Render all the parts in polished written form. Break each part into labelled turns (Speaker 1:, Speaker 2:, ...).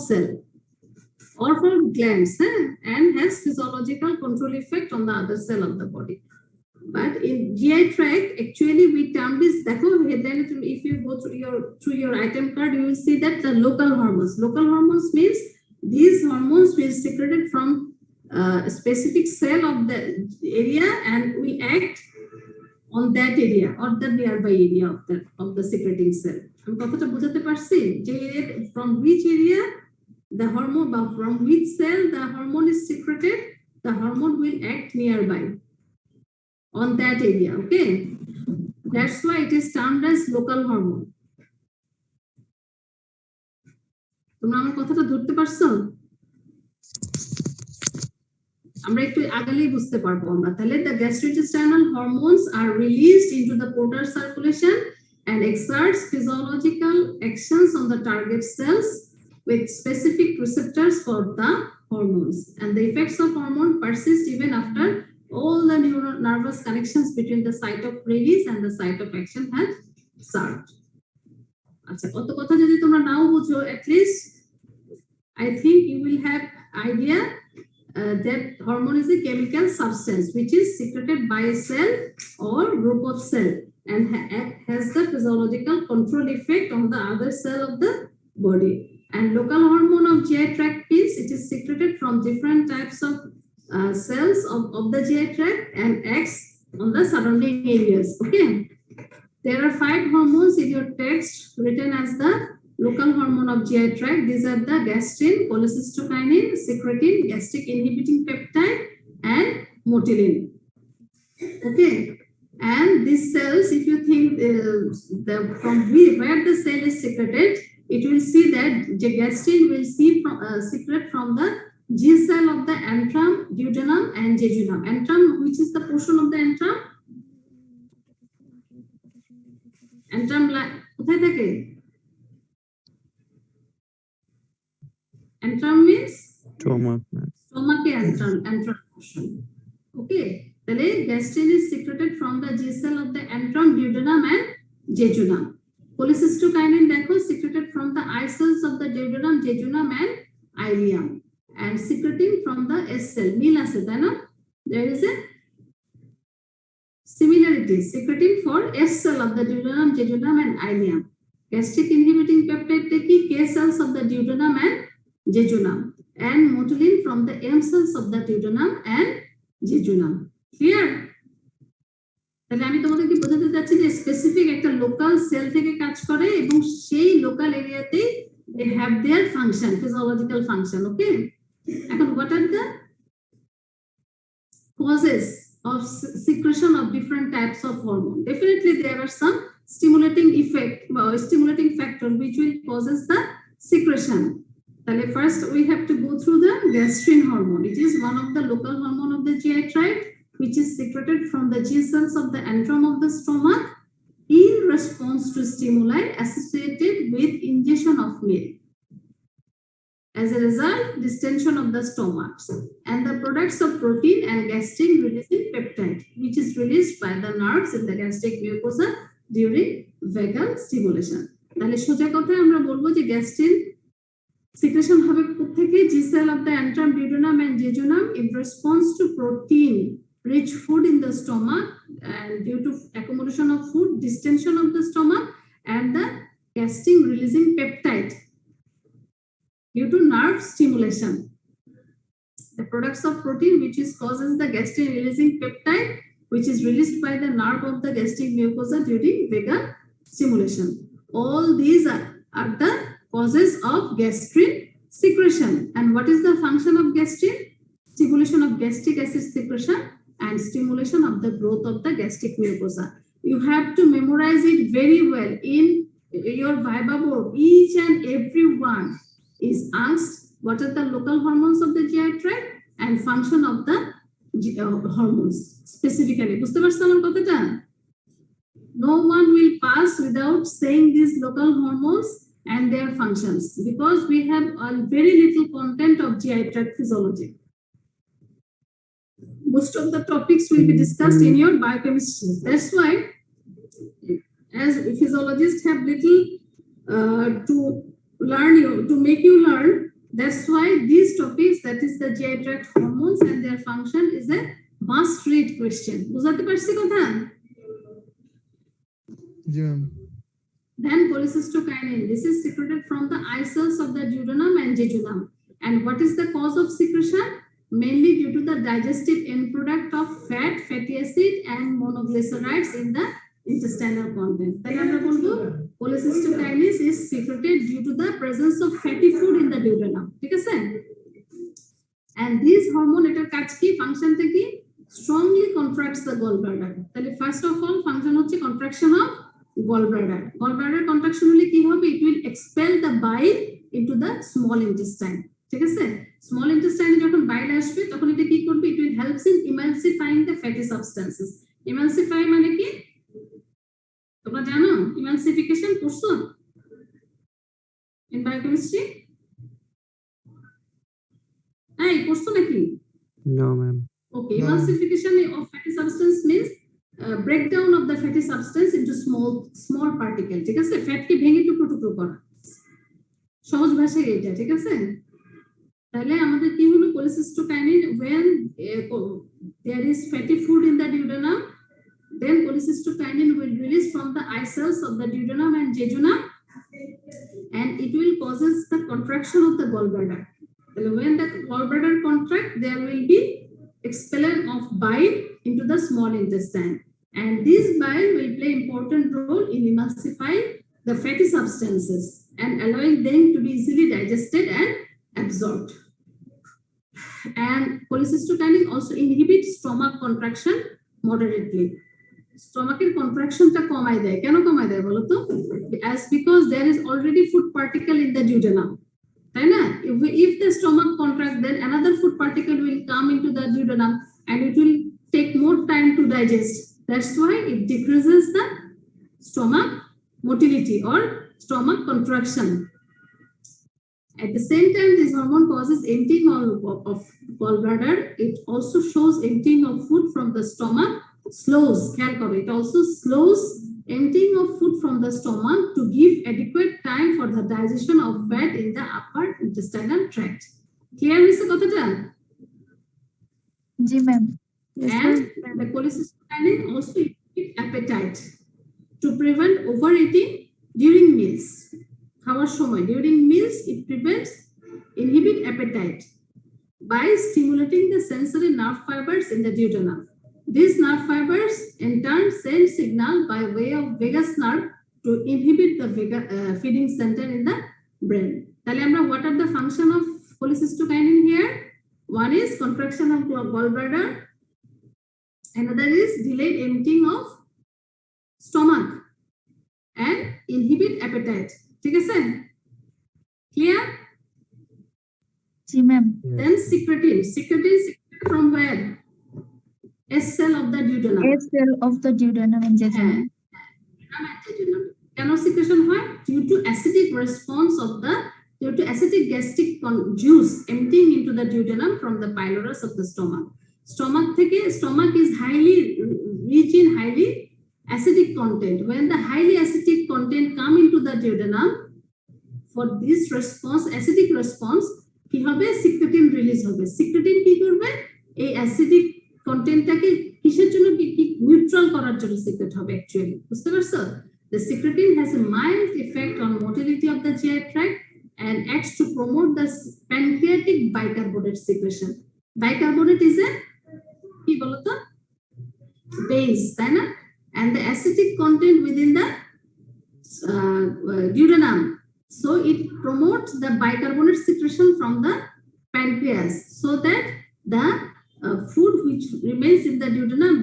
Speaker 1: cell or from glands, and has physiological control effect on the other cell of the body. But in GI tract, actually we term this, if you go through your item card, you will see that the local hormones. Local hormones means these hormones will secreted from a specific cell of the area and will act on that area or the nearby area of the secreting cell. আমি কথাটা বুঝাতে পারছি যে from which area the hormone, from which cell the hormone is secreted, the hormone will act nearby on that area. Okay, that's why it is termed as local hormone. তোমরা আমার কথাটা ধরতে পারছো? আমরা একটু আগালেই বুঝতে পারবো আমরা। তাহলে the gastrointestinal hormones are released into the portal circulation and exerts physiological actions on the target cells with specific receptors for the hormones, and the effects of hormone persist even after all the nervous connections between the site of release and the site of action have served. আচ্ছা, কত কথা যদি তোমরা নাও বুঝো, at least I think you will have idea that hormone is a chemical substance which is secreted by a cell or group of cell and has the physiological control effect on the other cell of the body. And local hormone of GI tract means it is secreted from different types of cells of the GI tract and acts on the surrounding areas. Okay, there are 5 hormones in your text written as the local hormone of GI tract. These are the gastrin, cholecystokinin, secretin, gastric inhibiting peptide, and motilin. Okay, and these cells, if you think from where the cell is secreted, it will see that the gastrin will secrete from the G cell of the antrum, duodenum, and jejunum. Antrum, which is the portion of the antrum? Antrum কোথায় থাকে? Antrum means
Speaker 2: stomach.
Speaker 1: Stomach antrum portion. Okay, তাহলে gastrin is secreted from the G cell of the antrum, duodenum, and jejunum. Cholecystokinin দেখো secreted from the I cells of the duodenum, jejunum, and ileum, and secreting from the S cell. মিল আছে তাই না? There is a similarity, secreting for S cell of the duodenum, jejunum, and ileum. Gastric inhibiting peptide কি K cells of the duodenum and jejunum, and motilin from the M cells of the duodenum and jejunum. Clear? তাহলে আমি তোমাদেরকে বোঝাতে চাচ্ছি যে specific একটা local sell থেকে কাজ করে এবং সেই লোকাল এরিয়াতে they have their function, physiological function. Okay, এখন what are the causes of secretion of different types of hormone? Definitely there are some stimulating factor which will causes the secretion. First we have to go through the gastrin hormone. It is one of the local hormone of the GI tract which is secreted from the G cells of the antrum of the stomach in response to stimuli associated with ingestion of milk. As a result, distension of the stomach and the products of protein and gastrin releasing peptide, which is released by the nerves in the gastric mucosa during vagal stimulation. তাহলে সোজা কথায় আমরা বলবো যে gastrin secretion হবে থেকে G cell of the antrum, duodenum, and jejunum in response to protein rich food in the stomach, and due to accumulation of food, distension of the stomach, and the gastrin releasing peptide due to nerve stimulation. The products of protein which is causes the gastrin releasing peptide which is released by the nerve of the gastric mucosa during vagal stimulation. All these are the causes of gastrin secretion. And what is the function of gastrin? Stimulation of gastric acid secretion and stimulation of the growth of the gastric mucosa. You have to memorize it very well in your Viva board. Each and every one is asked what are the local hormones of the GI tract and function of the hormones specifically. বুঝতে পারছো আমার কথাটা? No one will pass without saying these local hormones and their functions because we have a very little content of GI tract physiology. Most of the topics will be discussed in your biochemistry. That's why as physiologists have little to make you learn, That's why these topics, that is the GI tract hormones and their function, is a must read question. বুঝাতে পারছি কথা?
Speaker 2: জি ma'am.
Speaker 1: Then cholecystokinin, this is secreted from the eye cells of the duodenum and jejunum. And what is the cause of secretion? Mainly due to the digestive end product of fat, fatty acid and monoglycerides in the intestinal content. তাহলে আমরা বলবো cholecystokinin is secreted due to the presence of fatty food in the duodenum. ঠিক আছে? And this hormone, এটার কাজ কি, ফাংশনটা কি? Strongly contracts the gallbladder. তাহলে ফার্স্ট অফ অল ফাংশন হচ্ছে contraction of gallbladder. Gallbladder contraction হলে কি হবে? It will expel the bile into the small intestine. ঠিক আছে? Small intestine যখন bile আসবে তখন এটা কি করবে? It will helps in emulsifying the fatty substances. Emulsify মানে কি? তোমরা জানো emulsification পড়ছো in biochemistry? এই পড়ছো নাকি?
Speaker 3: No, ma'am.
Speaker 1: Okay,
Speaker 2: No.
Speaker 1: emulsification of fatty substance means breakdown of the fatty substance into small particle. ঠিক আছে? ফ্যাট কে ভেঙে টুকরো টুকরো করা, সহজ ভাষায় এটা। ঠিক আছে? তাহলে আমাদের কি হলো? cholecystokinin, when there is fatty food in the duodenum, then cholecystokinin will release from the eye cells of the duodenum and jejunum, and it will causes the contraction of the gallbladder. When the gallbladder contract, there will be expelsion of bile into the small intestine, and this bile will play important role in emulsifying the fatty substances and allowing them to be easily digested and absorbed. And cholecystokinin also inhibits stomach contraction moderately. Stomacher contraction টা কমায় দেয়। কেন কমায় দেয় বলো তো? As because there is already food particle in the duodenum. তাই না? If the stomach contract, then another food particle will come into the duodenum and it will take more time to digest. That's why it decreases the stomach motility or stomach contraction. At the same time, this hormone causes emptying of gallbladder. It also shows emptying of food from the stomach, slows, it also slows emptying of food from the stomach to give adequate time for the digestion of fat in the upper intestinal tract. Clear is the কথাটা?
Speaker 4: জি ma'am.
Speaker 1: And the cholecystokinin also inhibit appetite to prevent overeating during meals. খাওয়ার সময়, during meals, it prevents inhibit appetite by stimulating the sensory nerve fibers in the duodenum. These nerve fibers in turn send signal by way of vagus nerve to inhibit the feeding center in the brain. তাহলে আমরা, what are the function of cholecystokinin here? One is contraction of gallbladder, another is delayed emptying of stomach and inhibit appetite. ঠিক আছে? Clear?
Speaker 4: G ma'am.
Speaker 1: Then secretin from where? S cell of the duodenum.
Speaker 4: A cell of the duodenum and jejunum.
Speaker 1: কেন secretion হয়? Due to acidic response of the acidic gastric juice emptying into the duodenum from the pylorus of the stomach. Stomach is highly rich in highly acidic content. When the highly acidic content come into the duodenum, for this response, acidic response, কি হবে? Secretin release হবে। Secretin কি করবে? এই acidic কন্টেন্টটাকে কিসের জন্য, neutral করার জন্য সিক্রেট হবে অ্যাকচুয়ালি। বুঝতে পারছো? The secretin has a mild effect on motility of the GI tract and acts to promote the pancreatic bicarbonate secretion. Bicarbonate is a কি বলতো? Base, তাই না? And the acidic content within the duodenum, so it promotes the bicarbonate secretion from the pancreas so that the food which remains in the duodenum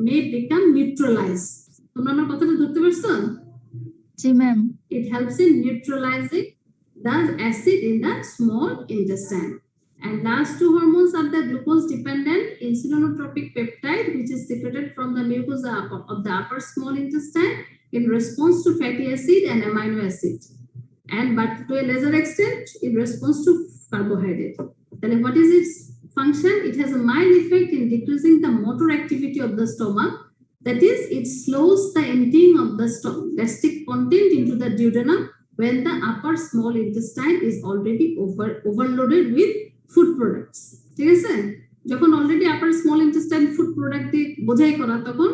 Speaker 1: may become neutralized. তোমরা আমার কথাটা ধরতে পারছো?
Speaker 4: জি ma'am.
Speaker 1: It helps in neutralizing the acid in the small intestine. And last two hormones are the glucose dependent insulinotropic peptide, which is secreted from the mucosa of the upper small intestine in response to fatty acid and amino acid, and but to a lesser extent in response to carbohydrate. Then what is its function? It has a mild effect in decreasing the motor activity of the stomach. That is, it slows the emptying of the gastric content into the duodenum when the upper small intestine is already overloaded with food products. ঠিক আছে, যখন already আপার small intestine food product দিয়ে বোঝাই করা, তখন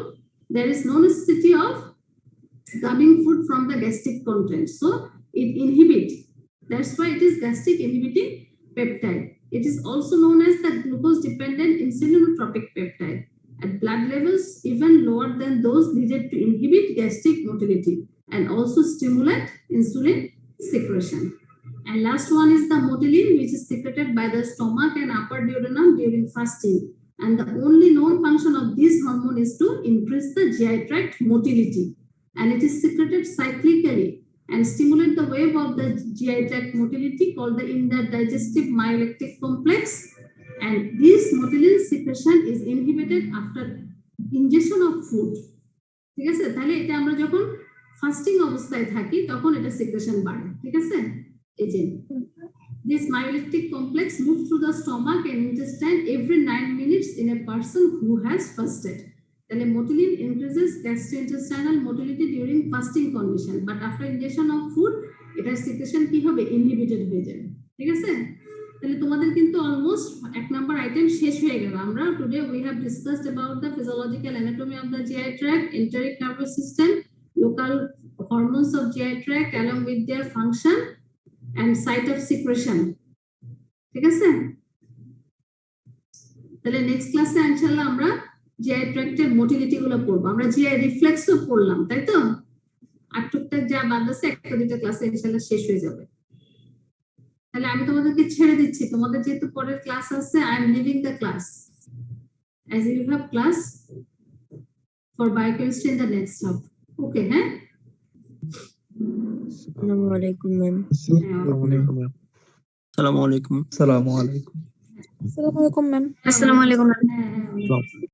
Speaker 1: there is no necessity of coming food from the gastric content, so it inhibit. That's why it is gastric inhibiting peptide. It is also known as the glucose dependent insulinotropic peptide at blood levels even lower than those needed to inhibit gastric motility and also stimulate insulin secretion. And last one is the motilin, which is secreted by the stomach and upper duodenum during fasting. And the only known function of this hormone is to increase the GI tract motility. And it is secreted cyclically and stimulate the wave of the GI tract motility called the interdigestive myolectic complex. And this motilin secretion is inhibited after ingestion of food. ঠিক আছে, তাহলে এটা আমরা যখন fasting অবস্থায় থাকি তখন এটা সিক্রেশন বাড়ে। ঠিক আছে, এই যে this myolectic complex moves through the stomach and intestine every 9 minutes in a person who has fasted. তাহলে motilin increases gastrointestinal motility during fasting condition, but after ingestion of food এটার সিক্রেশন কি হবে, inhibited হয়ে যাবে। ঠিক আছে, তাহলে তোমাদের কিন্তু অলমোস্ট 1 নাম্বার আইটেম শেষ হয়ে গেল। আমরা today we have discussed about the physiological anatomy of the GI tract, enteric nervous system, local hormones of GI tract along with their function and site of secretion. ঠিক আছে, তাহলে next ক্লাসে ইনশাআল্লাহ আমরা GI ট্র্যাক্টের মোটিলিটি গুলো পড়বো। আমরা GI রিফ্লেক্সও পড়লাম, তাই তো? আর টুকটাক যা বাদ আছে একটা দুটো ক্লাসে ইনশাআল্লাহ শেষ হয়ে যাবে। তাহলে আমি তোমাদেরকে ছেড়ে দিচ্ছি, তোমাদের যেহেতু পরের ক্লাস আছে, I am living the class as you have class for biochemistry in the next half. Okay, হ্যাঁ?
Speaker 2: আসসালামু আলাইকুম ম্যাম।
Speaker 3: আসসালামু আলাইকুম।
Speaker 5: আসসালামু আলাইকুম।
Speaker 2: আসসালামু আলাইকুম ম্যাম।
Speaker 1: হ্যাঁ,